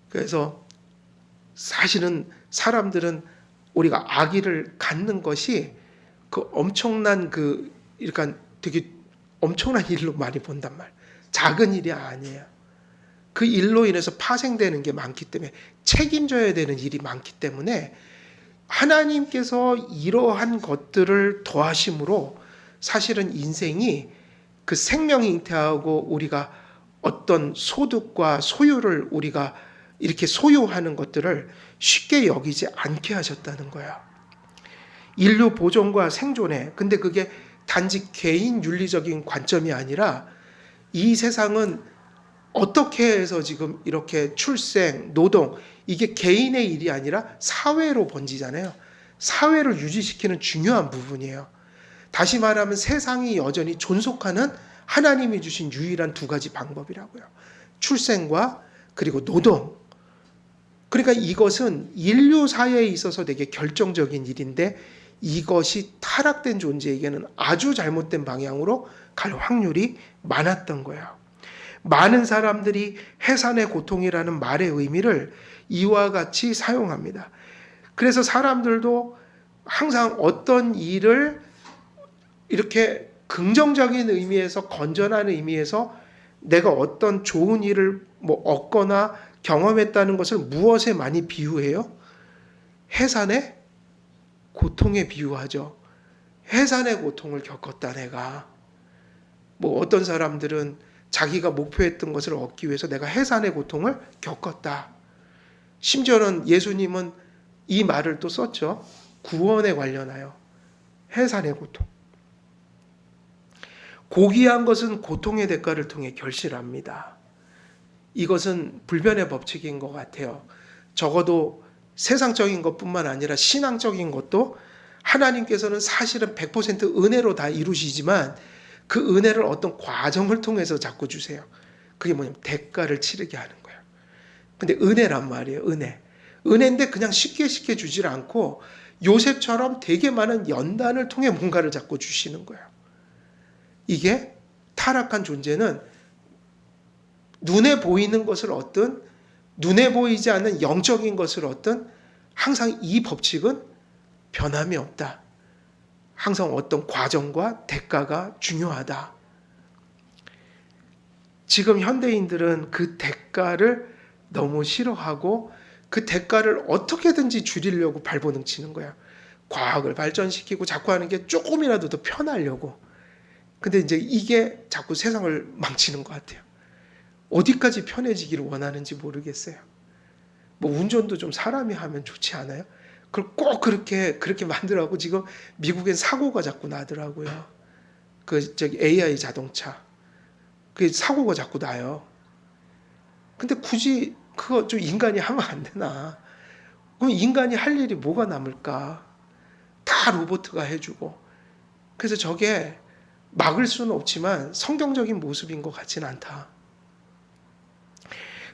그래서 사실은 사람들은 우리가 아기를 갖는 것이 그 엄청난 그러니까 되게 엄청난 일로 많이 본단 말. 작은 일이 아니에요. 그 일로 인해서 파생되는 게 많기 때문에 책임져야 되는 일이 많기 때문에 하나님께서 이러한 것들을 더하심으로 사실은 인생이 그 생명 잉태하고 우리가 어떤 소득과 소유를 우리가 이렇게 소유하는 것들을 쉽게 여기지 않게 하셨다는 거야. 인류 보존과 생존에, 근데 그게 단지 개인 윤리적인 관점이 아니라 이 세상은 어떻게 해서 지금 이렇게 출생, 노동, 이게 개인의 일이 아니라 사회로 번지잖아요. 사회를 유지시키는 중요한 부분이에요. 다시 말하면 세상이 여전히 존속하는 하나님이 주신 유일한 두 가지 방법이라고요. 출생과 그리고 노동. 그러니까 이것은 인류 사회에 있어서 되게 결정적인 일인데 이것이 타락된 존재에게는 아주 잘못된 방향으로 갈 확률이 많았던 거예요. 많은 사람들이 해산의 고통이라는 말의 의미를 이와 같이 사용합니다. 그래서 사람들도 항상 어떤 일을 이렇게 긍정적인 의미에서, 건전한 의미에서 내가 어떤 좋은 일을 얻거나 경험했다는 것을 무엇에 많이 비유해요? 해산의 고통에 비유하죠. 해산의 고통을 겪었다 내가. 어떤 사람들은 자기가 목표했던 것을 얻기 위해서 내가 해산의 고통을 겪었다. 심지어는 예수님은 이 말을 또 썼죠. 구원에 관련하여 해산의 고통. 고귀한 것은 고통의 대가를 통해 결실합니다. 이것은 불변의 법칙인 것 같아요. 적어도 세상적인 것뿐만 아니라 신앙적인 것도 하나님께서는 사실은 100% 은혜로 다 이루시지만 그 은혜를 어떤 과정을 통해서 자꾸 주세요. 그게 뭐냐면 대가를 치르게 하는 거예요. 근데 은혜란 말이에요. 은혜. 은혜인데 그냥 쉽게 주질 않고 요셉처럼 되게 많은 연단을 통해 뭔가를 자꾸 주시는 거예요. 이게 타락한 존재는 눈에 보이는 것을 얻든 눈에 보이지 않는 영적인 것을 얻든 항상 이 법칙은 변함이 없다. 항상 어떤 과정과 대가가 중요하다. 지금 현대인들은 그 대가를 너무 싫어하고 그 대가를 어떻게든지 줄이려고 발버둥 치는 거야. 과학을 발전시키고 자꾸 하는 게 조금이라도 더 편하려고. 근데 이제 이게 자꾸 세상을 망치는 것 같아요. 어디까지 편해지기를 원하는지 모르겠어요. 운전도 좀 사람이 하면 좋지 않아요? 그걸 꼭 그렇게 만들라고 지금 미국엔 사고가 자꾸 나더라고요. AI 자동차. 그 사고가 자꾸 나요. 근데 굳이 그거 좀 인간이 하면 안 되나? 그럼 인간이 할 일이 뭐가 남을까? 다 로봇가 해주고. 그래서 저게 막을 수는 없지만 성경적인 모습인 것 같지는 않다.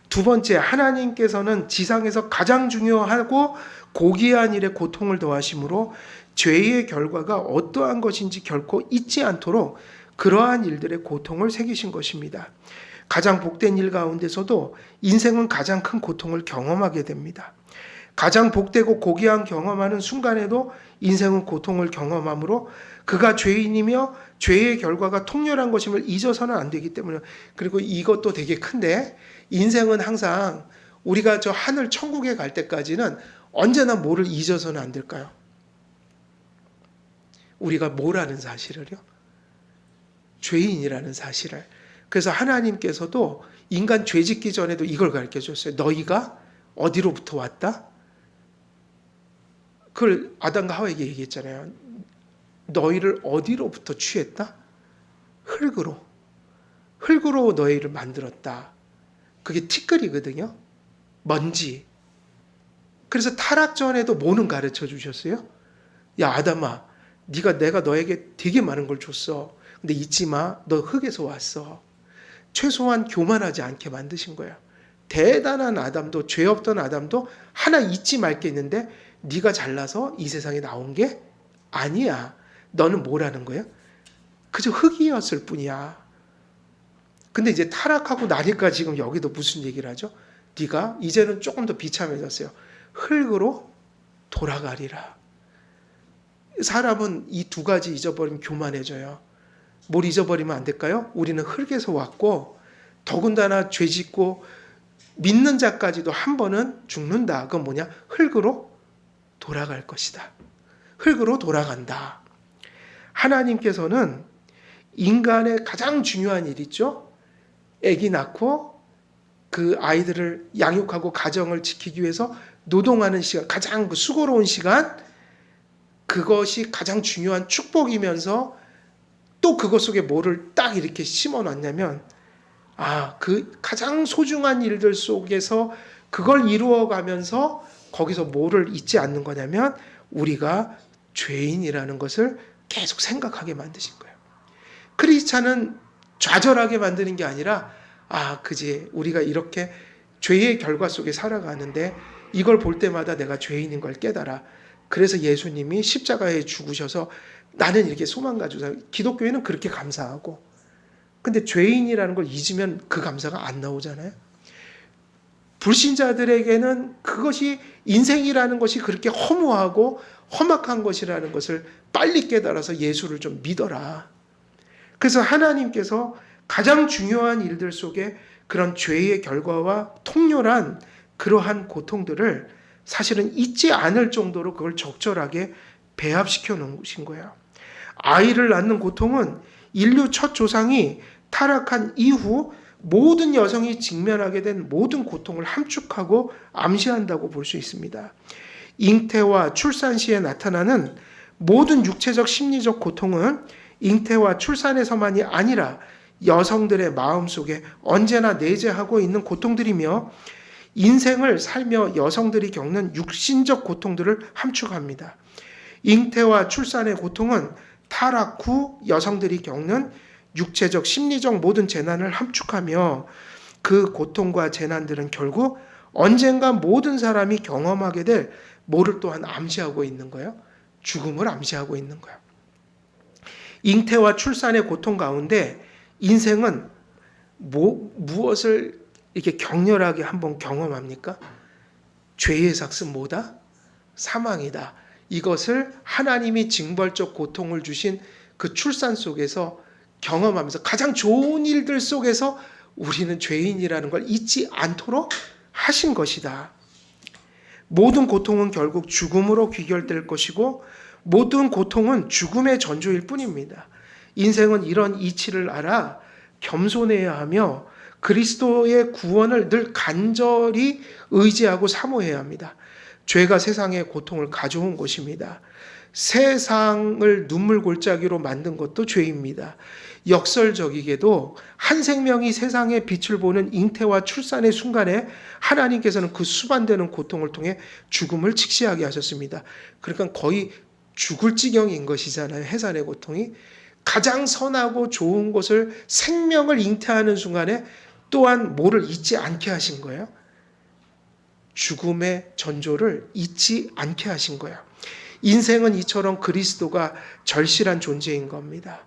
두 번째, 하나님께서는 지상에서 가장 중요하고 고귀한 일에 고통을 더하심으로 죄의 결과가 어떠한 것인지 결코 잊지 않도록 그러한 일들의 고통을 새기신 것입니다. 가장 복된 일 가운데서도 인생은 가장 큰 고통을 경험하게 됩니다. 가장 복되고 고귀한 경험하는 순간에도 인생은 고통을 경험하므로 그가 죄인이며 죄의 결과가 통렬한 것임을 잊어서는 안 되기 때문에. 그리고 이것도 되게 큰데 인생은 항상 우리가 저 하늘 천국에 갈 때까지는 언제나 뭐를 잊어서는 안 될까요? 우리가 뭐라는 사실을요? 죄인이라는 사실을. 그래서 하나님께서도 인간 죄 짓기 전에도 이걸 가르쳐 줬어요. 너희가 어디로부터 왔다? 그걸 아담과 하와에게 얘기했잖아요. 너희를 어디로부터 취했다? 흙으로. 흙으로 너희를 만들었다. 그게 티끌이거든요. 먼지. 그래서 타락 전에도 뭐는 가르쳐 주셨어요? 야 아담아, 내가 너에게 되게 많은 걸 줬어. 근데 잊지 마. 너 흙에서 왔어. 최소한 교만하지 않게 만드신 거예요. 대단한 아담도, 죄 없던 아담도 하나 잊지 말겠는데 네가 잘나서 이 세상에 나온 게 아니야. 너는 뭐라는 거예요? 그저 흙이었을 뿐이야. 근데 이제 타락하고 나니까 지금 여기도 무슨 얘기를 하죠? 네가 이제는 조금 더 비참해졌어요. 흙으로 돌아가리라. 사람은 이 두 가지 잊어버리면 교만해져요. 뭘 잊어버리면 안 될까요? 우리는 흙에서 왔고 더군다나 죄 짓고 믿는 자까지도 한 번은 죽는다. 그건 뭐냐? 흙으로 돌아갈 것이다. 흙으로 돌아간다. 하나님께서는 인간의 가장 중요한 일 있죠? 아기 낳고 그 아이들을 양육하고 가정을 지키기 위해서 노동하는 시간, 가장 수고로운 시간, 그것이 가장 중요한 축복이면서 또 그것 속에 뭐를 딱 이렇게 심어 놨냐면, 그 가장 소중한 일들 속에서 그걸 이루어가면서 거기서 뭐를 잊지 않는 거냐면 우리가 죄인이라는 것을 계속 생각하게 만드신 거예요. 크리스찬은 좌절하게 만드는 게 아니라 그지 우리가 이렇게 죄의 결과 속에 살아가는데 이걸 볼 때마다 내가 죄인인 걸 깨달아. 그래서 예수님이 십자가에 죽으셔서 나는 이렇게 소망 가지고 살아요. 기독교에는 그렇게 감사하고, 근데 죄인이라는 걸 잊으면 그 감사가 안 나오잖아요. 불신자들에게는 그것이 인생이라는 것이 그렇게 허무하고 험악한 것이라는 것을 빨리 깨달아서 예수를 좀 믿어라. 그래서 하나님께서 가장 중요한 일들 속에 그런 죄의 결과와 통렬한 그러한 고통들을 사실은 잊지 않을 정도로 그걸 적절하게 배합시켜 놓으신 거예요. 아이를 낳는 고통은 인류 첫 조상이 타락한 이후 모든 여성이 직면하게 된 모든 고통을 함축하고 암시한다고 볼 수 있습니다. 잉태와 출산 시에 나타나는 모든 육체적 심리적 고통은 잉태와 출산에서만이 아니라 여성들의 마음속에 언제나 내재하고 있는 고통들이며 인생을 살며 여성들이 겪는 육신적 고통들을 함축합니다. 잉태와 출산의 고통은 타락 후 여성들이 겪는 육체적, 심리적 모든 재난을 함축하며 그 고통과 재난들은 결국 언젠가 모든 사람이 경험하게 될 뭐를 또한 암시하고 있는 거예요? 죽음을 암시하고 있는 거예요. 잉태와 출산의 고통 가운데 인생은 무엇을 이렇게 격렬하게 한번 경험합니까? 죄의 삭은 뭐다? 사망이다. 이것을 하나님이 징벌적 고통을 주신 그 출산 속에서 경험하면서 가장 좋은 일들 속에서 우리는 죄인이라는 걸 잊지 않도록 하신 것이다. 모든 고통은 결국 죽음으로 귀결될 것이고 모든 고통은 죽음의 전조일 뿐입니다. 인생은 이런 이치를 알아 겸손해야 하며 그리스도의 구원을 늘 간절히 의지하고 사모해야 합니다. 죄가 세상에 고통을 가져온 것입니다. 세상을 눈물 골짜기로 만든 것도 죄입니다. 역설적이게도 한 생명이 세상의 빛을 보는 잉태와 출산의 순간에 하나님께서는 그 수반되는 고통을 통해 죽음을 직시하게 하셨습니다. 그러니까 거의 죽을 지경인 것이잖아요. 해산의 고통이. 가장 선하고 좋은 것을 생명을 잉태하는 순간에 또한 뭐를 잊지 않게 하신 거예요? 죽음의 전조를 잊지 않게 하신 거예요. 인생은 이처럼 그리스도가 절실한 존재인 겁니다.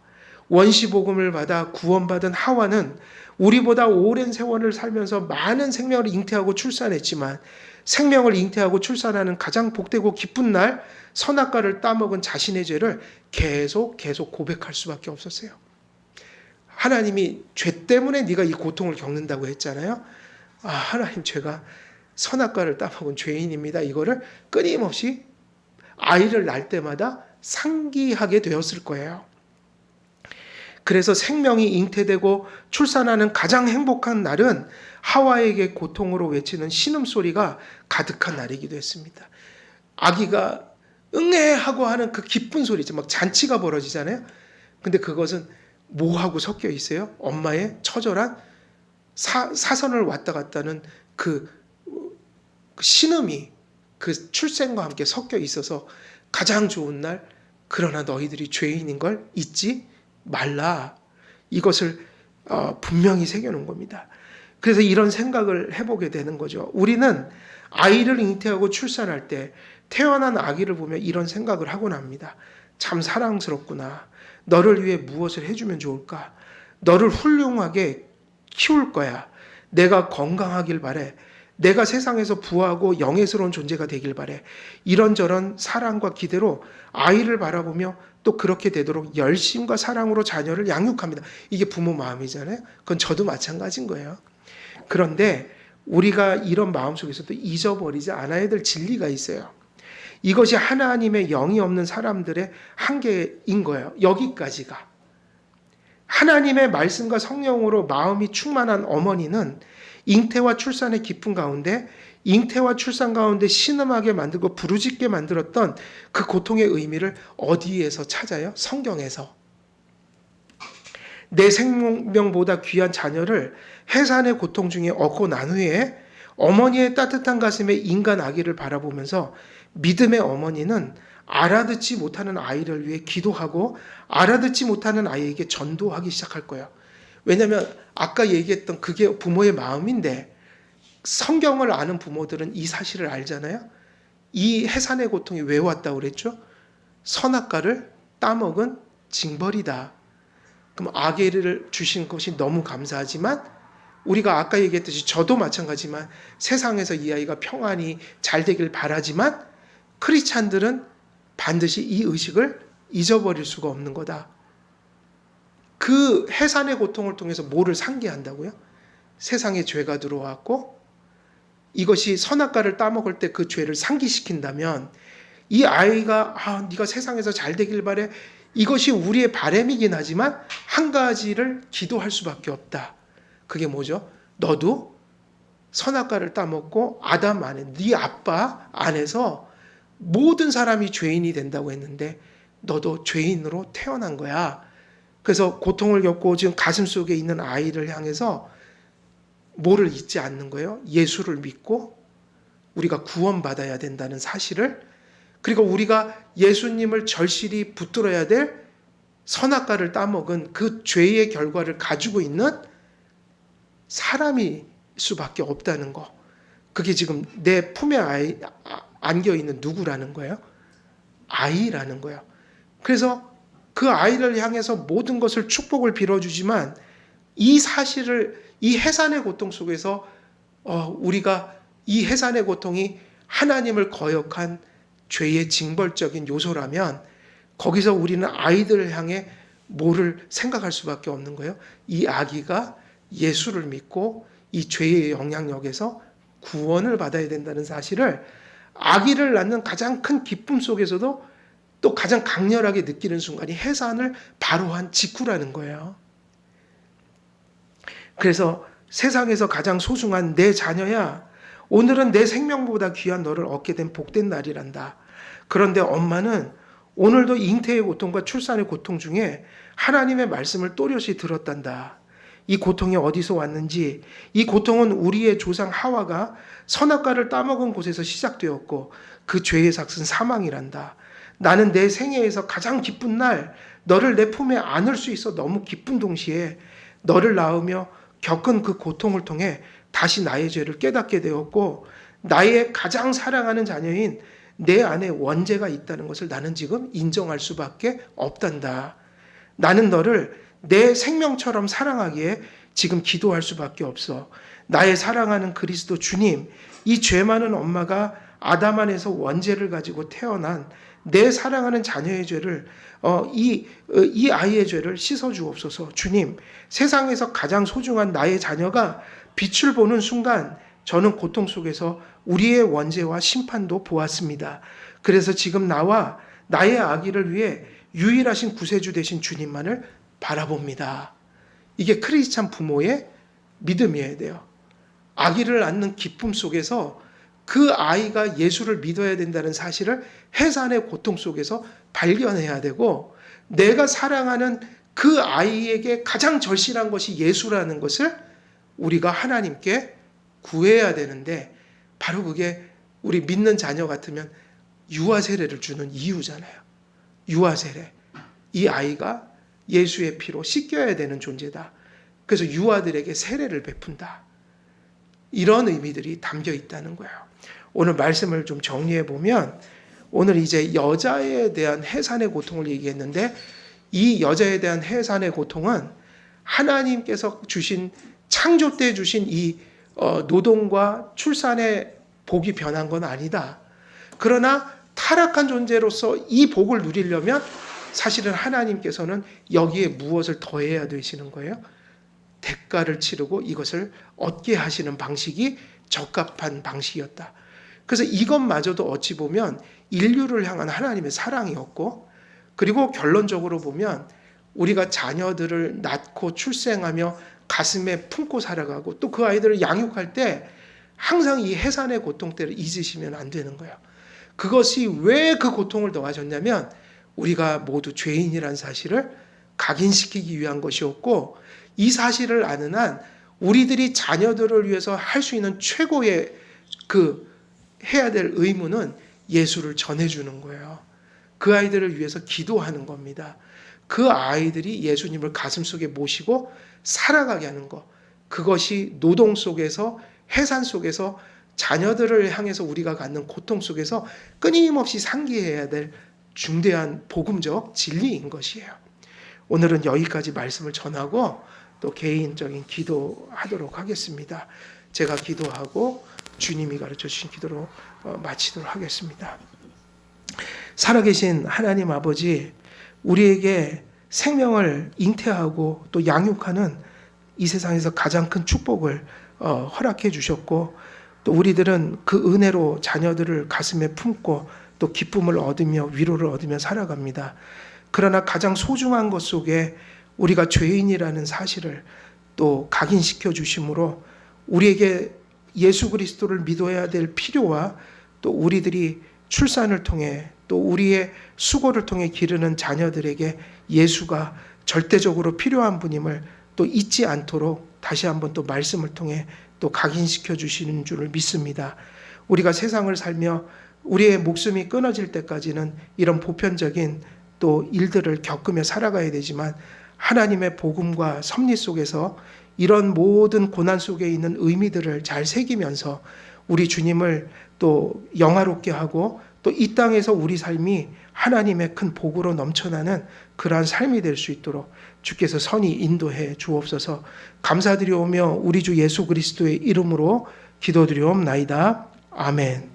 원시복음을 받아 구원받은 하와는 우리보다 오랜 세월을 살면서 많은 생명을 잉태하고 출산했지만 생명을 잉태하고 출산하는 가장 복되고 기쁜 날 선악과를 따먹은 자신의 죄를 계속 고백할 수밖에 없었어요. 하나님이 죄 때문에 네가 이 고통을 겪는다고 했잖아요. 하나님, 제가 선악과를 따먹은 죄인입니다. 이거를 끊임없이 아이를 낳을 때마다 상기하게 되었을 거예요. 그래서 생명이 잉태되고 출산하는 가장 행복한 날은 하와에게 고통으로 외치는 신음소리가 가득한 날이기도 했습니다. 아기가 응애 하고 하는 그 기쁜 소리죠. 막 잔치가 벌어지잖아요. 근데 그것은 뭐하고 섞여 있어요? 엄마의 처절한 사선을 왔다 갔다는 그 신음이 그 출생과 함께 섞여 있어서 가장 좋은 날, 그러나 너희들이 죄인인 걸 잊지 말라. 이것을 분명히 새겨놓은 겁니다. 그래서 이런 생각을 해보게 되는 거죠. 우리는 아이를 잉태하고 출산할 때 태어난 아기를 보며 이런 생각을 하곤 합니다. 참 사랑스럽구나. 너를 위해 무엇을 해주면 좋을까? 너를 훌륭하게 키울 거야. 내가 건강하길 바래. 내가 세상에서 부하고 영예스러운 존재가 되길 바래. 이런저런 사랑과 기대로 아이를 바라보며 또 그렇게 되도록 열심과 사랑으로 자녀를 양육합니다. 이게 부모 마음이잖아요. 그건 저도 마찬가지인 거예요. 그런데 우리가 이런 마음속에서도 잊어버리지 않아야 될 진리가 있어요. 이것이 하나님의 영이 없는 사람들의 한계인 거예요. 여기까지가. 하나님의 말씀과 성령으로 마음이 충만한 어머니는 잉태와 출산의 기쁨 가운데 잉태와 출산 가운데 신음하게 만들고 부르짖게 만들었던 그 고통의 의미를 어디에서 찾아요? 성경에서. 내 생명보다 귀한 자녀를 해산의 고통 중에 얻고 난 후에 어머니의 따뜻한 가슴에 인간 아기를 바라보면서 믿음의 어머니는 알아듣지 못하는 아이를 위해 기도하고 알아듣지 못하는 아이에게 전도하기 시작할 거예요. 왜냐하면 아까 얘기했던 그게 부모의 마음인데 성경을 아는 부모들은 이 사실을 알잖아요. 이 해산의 고통이 왜 왔다고 그랬죠? 선악과를 따먹은 징벌이다. 그럼 아기를 주신 것이 너무 감사하지만 우리가 아까 얘기했듯이 저도 마찬가지지만 세상에서 이 아이가 평안히 잘 되길 바라지만 크리스찬들은 반드시 이 의식을 잊어버릴 수가 없는 거다. 그 해산의 고통을 통해서 뭐를 상기한다고요? 세상에 죄가 들어왔고 이것이 선악과를 따먹을 때 그 죄를 상기시킨다면 이 아이가 네가 세상에서 잘 되길 바래. 이것이 우리의 바람이긴 하지만 한 가지를 기도할 수밖에 없다. 그게 뭐죠? 너도 선악과를 따먹고 아담 안에 네 아빠 안에서 모든 사람이 죄인이 된다고 했는데 너도 죄인으로 태어난 거야. 그래서 고통을 겪고 지금 가슴 속에 있는 아이를 향해서 뭐를 잊지 않는 거예요? 예수를 믿고 우리가 구원받아야 된다는 사실을, 그리고 우리가 예수님을 절실히 붙들어야 될 선악과를 따먹은 그 죄의 결과를 가지고 있는 사람일 수밖에 없다는 거. 그게 지금 내 품에 안겨있는 누구라는 거예요? 아이라는 거예요. 그래서 그 아이를 향해서 모든 것을 축복을 빌어주지만 이 사실을, 이 해산의 고통 속에서 우리가 이 해산의 고통이 하나님을 거역한 죄의 징벌적인 요소라면 거기서 우리는 아이들을 향해 뭐를 생각할 수밖에 없는 거예요? 이 아기가 예수를 믿고 이 죄의 영향력에서 구원을 받아야 된다는 사실을 아기를 낳는 가장 큰 기쁨 속에서도 또 가장 강렬하게 느끼는 순간이 해산을 바로 한 직후라는 거예요. 그래서 세상에서 가장 소중한 내 자녀야, 오늘은 내 생명보다 귀한 너를 얻게 된 복된 날이란다. 그런데 엄마는 오늘도 잉태의 고통과 출산의 고통 중에 하나님의 말씀을 또렷이 들었단다. 이 고통이 어디서 왔는지, 이 고통은 우리의 조상 하와가 선악과를 따먹은 곳에서 시작되었고 그 죄의 삭은 사망이란다. 나는 내 생애에서 가장 기쁜 날 너를 내 품에 안을 수 있어 너무 기쁜 동시에 너를 낳으며 겪은 그 고통을 통해 다시 나의 죄를 깨닫게 되었고 나의 가장 사랑하는 자녀인 내 안에 원죄가 있다는 것을 나는 지금 인정할 수밖에 없단다. 나는 너를 내 생명처럼 사랑하기에 지금 기도할 수밖에 없어. 나의 사랑하는 그리스도 주님, 이 죄 많은 엄마가 아담 안에서 원죄를 가지고 태어난 내 사랑하는 자녀의 죄를 이 아이의 죄를 씻어 주옵소서. 주님, 세상에서 가장 소중한 나의 자녀가 빛을 보는 순간 저는 고통 속에서 우리의 원죄와 심판도 보았습니다. 그래서 지금 나와 나의 아기를 위해 유일하신 구세주 되신 주님만을 바라봅니다. 이게 크리스찬 부모의 믿음이어야 돼요. 아기를 낳는 기쁨 속에서 그 아이가 예수를 믿어야 된다는 사실을 해산의 고통 속에서 발견해야 되고, 내가 사랑하는 그 아이에게 가장 절실한 것이 예수라는 것을 우리가 하나님께 구해야 되는데, 바로 그게 우리 믿는 자녀 같으면 유아 세례를 주는 이유잖아요. 유아 세례. 이 아이가 예수의 피로 씻겨야 되는 존재다. 그래서 유아들에게 세례를 베푼다. 이런 의미들이 담겨 있다는 거예요. 오늘 말씀을 좀 정리해 보면 오늘 이제 여자에 대한 해산의 고통을 얘기했는데 이 여자에 대한 해산의 고통은 하나님께서 주신 창조 때 주신 이 노동과 출산의 복이 변한 건 아니다. 그러나 타락한 존재로서 이 복을 누리려면 사실은 하나님께서는 여기에 무엇을 더해야 되시는 거예요? 대가를 치르고 이것을 얻게 하시는 방식이 적합한 방식이었다. 그래서 이것마저도 어찌 보면 인류를 향한 하나님의 사랑이었고, 그리고 결론적으로 보면 우리가 자녀들을 낳고 출생하며 가슴에 품고 살아가고 또 그 아이들을 양육할 때 항상 이 해산의 고통 때를 잊으시면 안 되는 거예요. 그것이 왜 그 고통을 더하셨냐면 우리가 모두 죄인이라는 사실을 각인시키기 위한 것이었고, 이 사실을 아는 한 우리들이 자녀들을 위해서 할 수 있는 최고의 해야 될 의무는 예수를 전해주는 거예요. 그 아이들을 위해서 기도하는 겁니다. 그 아이들이 예수님을 가슴속에 모시고 살아가게 하는 것. 그것이 노동 속에서, 해산 속에서, 자녀들을 향해서 우리가 갖는 고통 속에서 끊임없이 상기해야 될 중대한 복음적 진리인 것이에요. 오늘은 여기까지 말씀을 전하고 또 개인적인 기도하도록 하겠습니다. 제가 기도하고 주님이 가르쳐 주신 기도로 마치도록 하겠습니다. 살아계신 하나님 아버지, 우리에게 생명을 잉태하고 또 양육하는 이 세상에서 가장 큰 축복을 허락해 주셨고, 또 우리들은 그 은혜로 자녀들을 가슴에 품고 또 기쁨을 얻으며 위로를 얻으며 살아갑니다. 그러나 가장 소중한 것 속에 우리가 죄인이라는 사실을 또 각인시켜 주심으로 우리에게 예수 그리스도를 믿어야 될 필요와 또 우리들이 출산을 통해 또 우리의 수고를 통해 기르는 자녀들에게 예수가 절대적으로 필요한 분임을 또 잊지 않도록 다시 한번 또 말씀을 통해 또 각인시켜 주시는 줄을 믿습니다. 우리가 세상을 살며 우리의 목숨이 끊어질 때까지는 이런 보편적인 또 일들을 겪으며 살아가야 되지만 하나님의 복음과 섭리 속에서 이런 모든 고난 속에 있는 의미들을 잘 새기면서 우리 주님을 또 영화롭게 하고 또 이 땅에서 우리 삶이 하나님의 큰 복으로 넘쳐나는 그러한 삶이 될 수 있도록 주께서 선히 인도해 주옵소서. 감사드리오며 우리 주 예수 그리스도의 이름으로 기도드리옵나이다. 아멘.